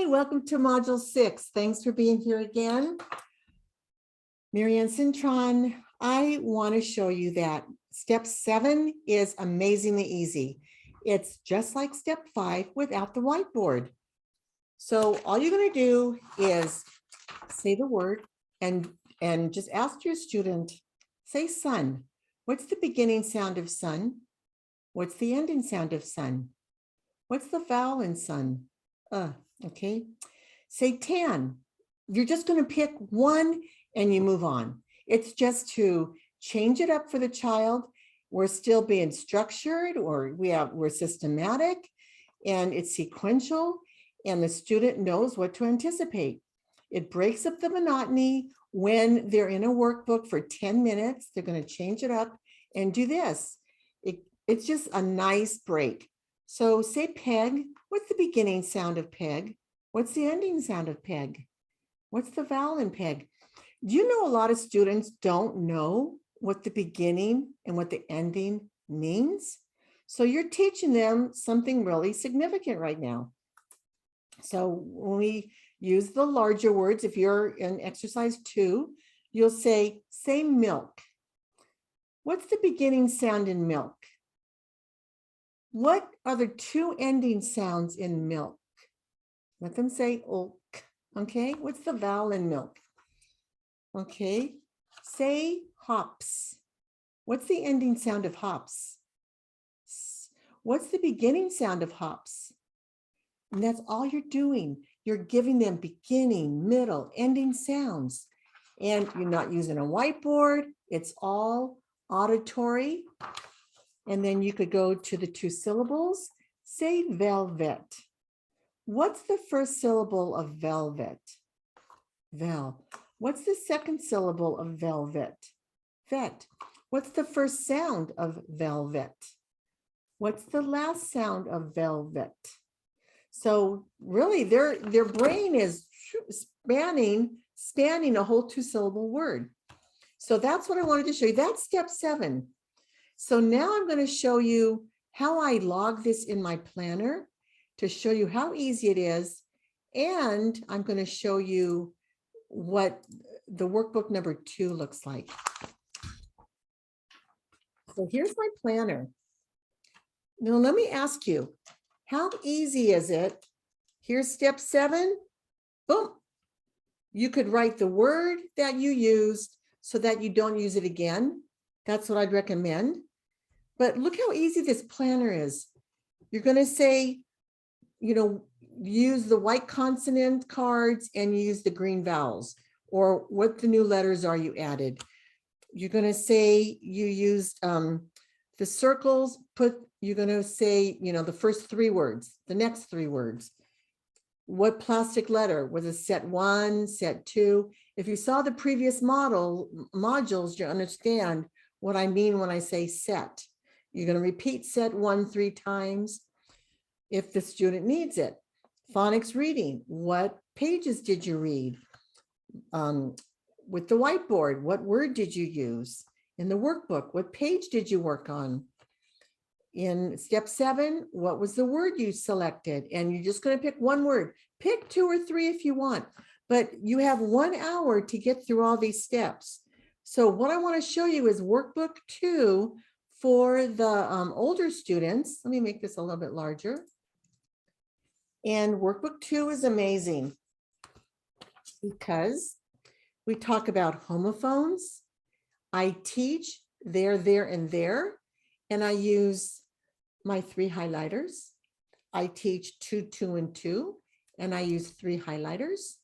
Hi, welcome to Module 6. Thanks for being here again. Marianne Cintron, I want to show you that step 7 is amazingly easy. It's just like step 5 without the whiteboard. So all you're going to do is say the word and just ask your student, say sun. What's the beginning sound of sun? What's the ending sound of sun? What's the vowel in sun? Okay. Say tan. You're just going to pick one and you move on. It's just to change it up for the child. We're still being structured, or we're systematic, and it's sequential, and the student knows what to anticipate. It breaks up the monotony. When they're in a workbook for 10 minutes, they're going to change it up and do this. It's just a nice break. So say peg. What's the beginning sound of peg? What's the ending sound of peg? What's the vowel in peg? Do you know a lot of students don't know what the beginning and what the ending means? So you're teaching them something really significant right now. So when we use the larger words, if you're in exercise 2, you'll say milk. What's the beginning sound in milk? What are the 2 ending sounds in milk? Let them say ilk. Okay, what's the vowel in milk? Okay, say hops. What's the ending sound of hops? What's the beginning sound of hops? And that's all you're doing. You're giving them beginning, middle, ending sounds. And you're not using a whiteboard. It's all auditory. And then you could go to the 2 syllables. Say velvet. What's the first syllable of velvet? Vel. What's the second syllable of velvet? Vet. What's the first sound of velvet? What's the last sound of velvet? So really their brain is spanning a whole 2-syllable word. So that's what I wanted to show you. That's step 7. So now I'm going to show you how I log this in my planner to show you how easy it is. And I'm going to show you what the workbook number 2 looks like. So here's my planner. Now let me ask you, how easy is it? Here's step 7. Boom. You could write the word that you used so that you don't use it again. That's what I'd recommend. But look how easy this planner is. You're going to say, use the white consonant cards and use the green vowels, or what the new letters are you added. You're going to say you used the circles, you're going to say, the first 3 words, the next 3 words. What plastic letter? Was it set 1, set 2? If you saw the previous modules, you understand what I mean when I say set. You're going to repeat set 1 3 times if the student needs it. Phonics reading. What pages did you read? With the whiteboard, what word did you use? In the workbook, what page did you work on? In step 7, what was the word you selected? And you're just going to pick one word. Pick 2 or 3 if you want, but you have 1 hour to get through all these steps. So what I want to show you is workbook 2 for the older students. Let me make this a little bit larger. And workbook 2 is amazing because we talk about homophones. I teach there, and there, and I use my 3 highlighters. I teach 2, 2, and 2, and I use 3 highlighters.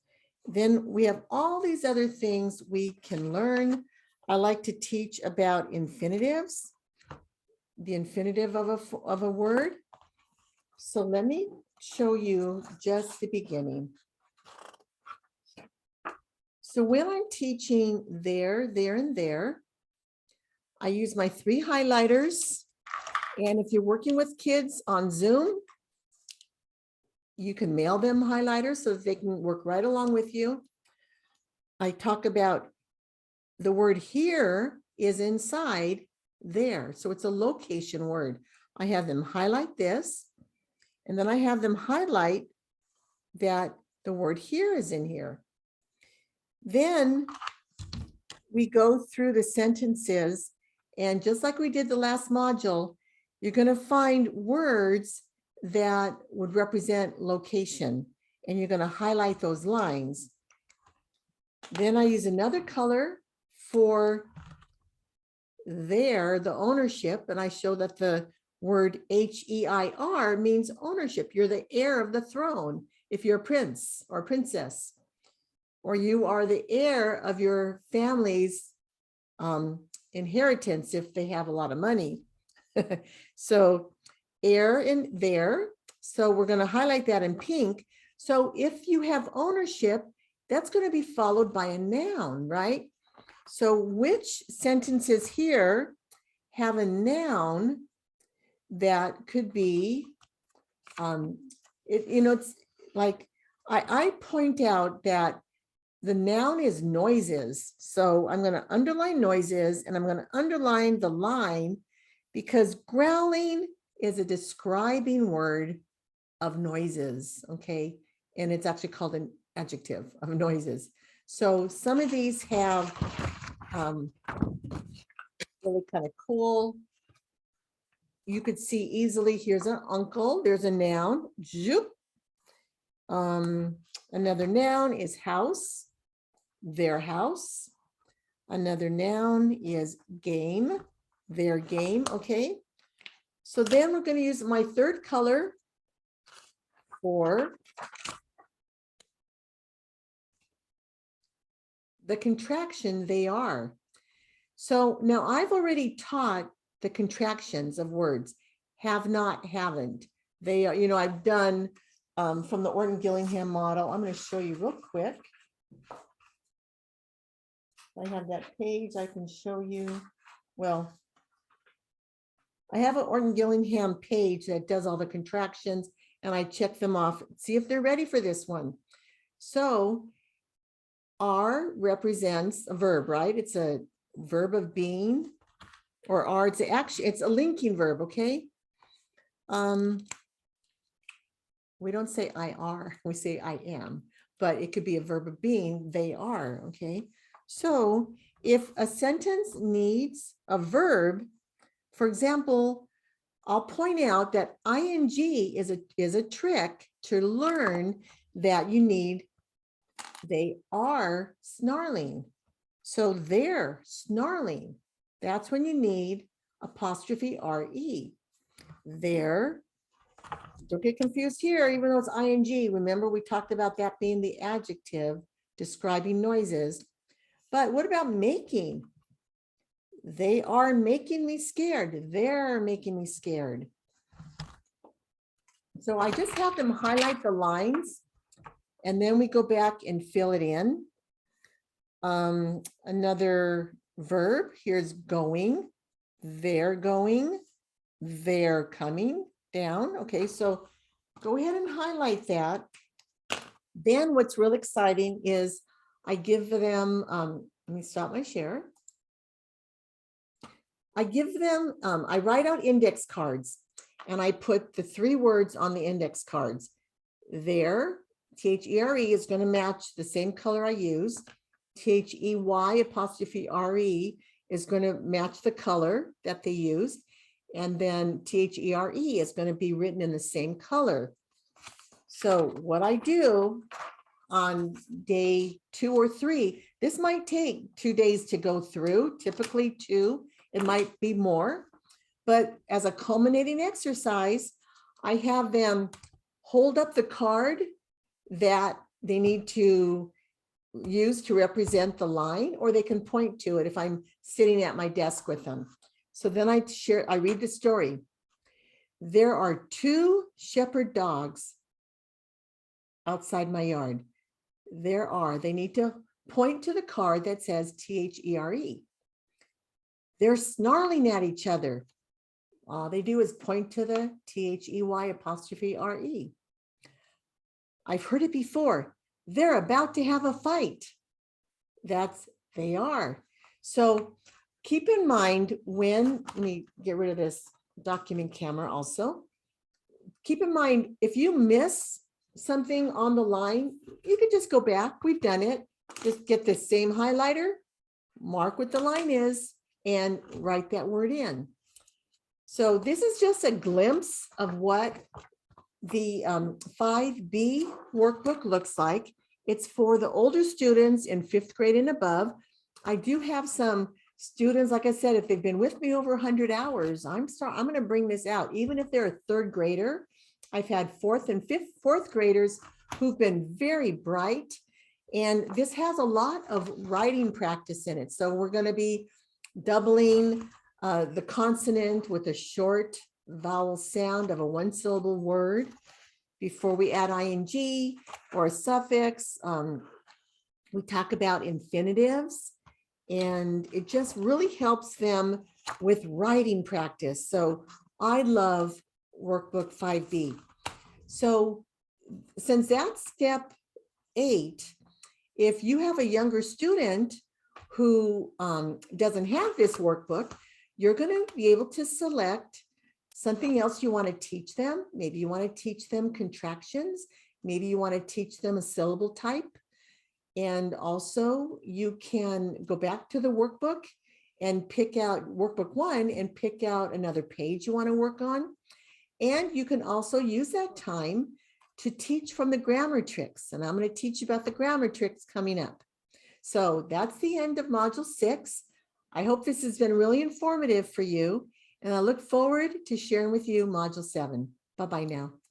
Then we have all these other things we can learn. I like to teach about infinitives, the infinitive of a word. So let me show you just the beginning. So when I'm teaching there, and there, I use my 3 highlighters. And if you're working with kids on Zoom, you can mail them highlighters so that they can work right along with you. I talk about the word here is inside there. So it's a location word. I have them highlight this, and then I have them highlight that The word here is in here. Then we go through the sentences, and just like we did the last module, you're going to find words that would represent location, and you're going to highlight those lines. Then I use another color for there, the ownership, and I show that the word H-E-I-R means ownership. You're the heir of the throne if you're a prince or princess, or you are the heir of your family's inheritance if they have a lot of money. So heir in there. So we're going to highlight that in pink. So if you have ownership, that's going to be followed by a noun, right? So which sentences here have a noun that could be, it's like I point out that the noun is noises. So I'm going to underline noises, and I'm going to underline the line because growling is a describing word of noises, okay? And it's actually called an adjective of noises. So some of these have really kind of cool. You could see easily, here's an uncle, there's a noun, zoop. Another noun is house, their house. Another noun is game, their game, okay? So then we're going to use my third color for the contraction they are. So now I've already taught the contractions of words, have not, haven't. They are, I've done from the Orton Gillingham model. I'm going to show you real quick. I have that page I can show you. Well, I have an Orton Gillingham page that does all the contractions, and I check them off, see if they're ready for this one. So are represents a verb, right? It's a verb of being, or are, it's a linking verb, okay? We don't say I are, we say I am, but it could be a verb of being, they are, okay? So if a sentence needs a verb, for example, I'll point out that ing is a trick to learn that you need, they are snarling. So they're snarling. That's when you need apostrophe re. They're, don't get confused here, even though it's ing. Remember, we talked about that being the adjective describing noises. But what about making? They are making me scared. They're making me scared. So I just have them highlight the lines, and then we go back and fill it in. Another verb, here's going. They're going. They're coming down. Okay, so go ahead and highlight that. Then what's real exciting is I give them, let me stop my share. I give them, I write out index cards, and I put the 3 words on the index cards. There, T-H-E-R-E is going to match the same color I used. T-H-E-Y apostrophe R-E is going to match the color that they used. And then T-H-E-R-E is going to be written in the same color. So what I do on day 2 or 3, this might take 2 days to go through, typically 2, it might be more, but as a culminating exercise, I have them hold up the card that they need to use to represent the line, or they can point to it if I'm sitting at my desk with them. So then I read the story. There are 2 shepherd dogs outside my yard. They need to point to the card that says T-H-E-R-E. They're snarling at each other. All they do is point to the T-H-E-Y apostrophe R-E. I've heard it before. They're about to have a fight. They are. So keep in mind let me get rid of this document camera also. Keep in mind, if you miss something on the line, you could just go back. We've done it. Just get the same highlighter, mark what the line is, and write that word in. So this is just a glimpse of what the 5B workbook looks like. It's for the older students in 5th grade and above. I do have some students, like I said, if they've been with me over 100 hours, I'm going to bring this out, even if they're a 3rd grader. I've had 4th and 4th graders who've been very bright, and this has a lot of writing practice in it. So we're going to be doubling the consonant with a short vowel sound of a 1-syllable word before we add ing or a suffix. We talk about infinitives, and it just really helps them with writing practice. So I love workbook 5B. So since that's step 8, if you have a younger student who doesn't have this workbook, you're going to be able to select something else you want to teach them. Maybe you want to teach them contractions. Maybe you want to teach them a syllable type. And also you can go back to the workbook and pick out workbook 1 and pick out another page you want to work on. And you can also use that time to teach from the grammar tricks. And I'm going to teach you about the grammar tricks coming up. So that's the end of module 6. I hope this has been really informative for you, and I look forward to sharing with you module 7. Bye-bye now.